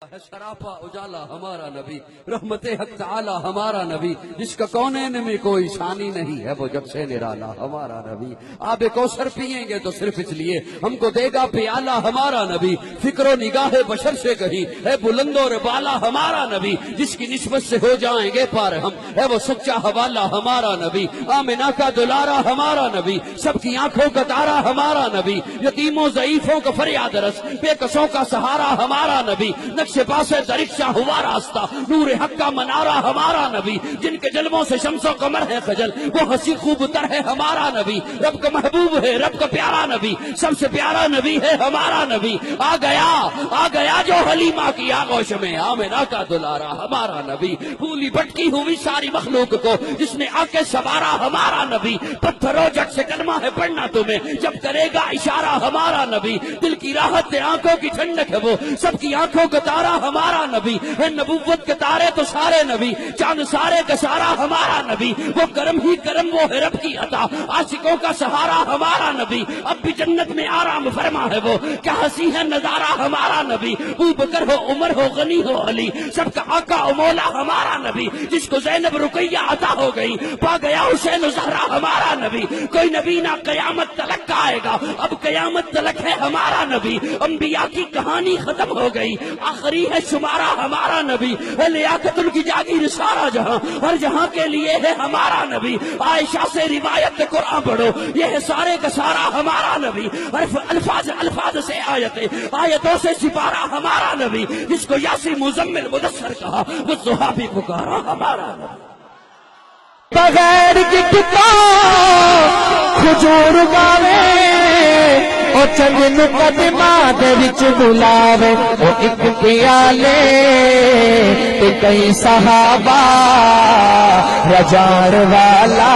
ہے سراپا اجالا ہمارا نبی، رحمت حق تعالی ہمارا نبی، جس کا کونین میں کوئی ثانی نہیں ہے، وہ جب سے نرالا ہمارا نبی۔ آب کوثر پیئیں گے تو صرف اس لیے ہم کو دے گا پیالہ ہمارا نبی، فکر و نگاہ بشر سے کہیں ہے بلند اور بالا ہمارا نبی، جس کی نسبت سے ہو جائیں گے پار ہم، ہے وہ سچا حوالہ ہمارا نبی، آمنہ کا دلارا ہمارا نبی، سب کی آنکھوں کا تارا ہمارا نبی، یتیموں ضعیفوں کا فریاد رس، بے کسوں کا سہارا ہمارا نبی، نقش پاسے درخشاں ہوا راستہ، نور حق کا منارہ ہمارا نبی، جن کے جلووں سے شمس و قمر ہے خجل، وہ ہنسی خوب تر ہے ہمارا نبی، رب کا محبوب ہے رب کا پیارا نبی، سب سے پیارا نبی ہے ہمارا نبی، آ گیا جو حلیمہ کی آغوش میں، آمنہ کا دلارا ہمارا نبی، پھولی بھٹکی ہوئی ساری مخلوق کو جس نے آ کے سوارا ہمارا نبی، پتھروں جٹ سے کلمہ ہے پڑھنا تمہیں جب کرے گا اشارہ ہمارا نبی، دل کی راحت آنکھوں کی ٹھنڈک ہے وہ سب کی آنکھوں کا تارا ہمارا نبی ہے، نبوت کے تارے تو سارے نبی، چاند سارے کا سارا ہمارا نبی، وہ کرم ہی کرم وہ ہے رب کی عطا، عاشقوں کا سہارا ہمارا نبی، اب بھی جنت میں آرام فرما ہے وہ، کیا ہنسی ہے نظارہ ہمارا نبی، ابو بکر ہو عمر ہو غنی ہو علی، سب کا آقا و مولا ہمارا نبی، جس کو زینب رقیہ عطا ہو گئی، پا گیا حسین زہرا ہمارا نبی، کوئی نبی نہ قیامت تلک کا آئے گا، اب قیامت تلک ہے ہمارا نبی، انبیاء کی کہانی ختم ہو گئی، آخری ہے شمارہ ہمارا نبی، لیاقت ان کی جاگیر سارا جہاں، ہر جہاں کے لیے ہے ہمارا نبی، عائشہ سے روایت قرآن پڑھو، یہ ہے سارے کا سارا ہمارا نبی، الفاظ سے آیتوں سے سپارہ ہمارا نبی، جس کو یاسی مزمل مدثر کہا وہ صحابی پکارا ہمارا نبی، بغیر کی کتاب کھجور گاوے او چنگ مقدمہ دے وچ بلاوے او ایک پیالے تے کئی صحابہ رجان والا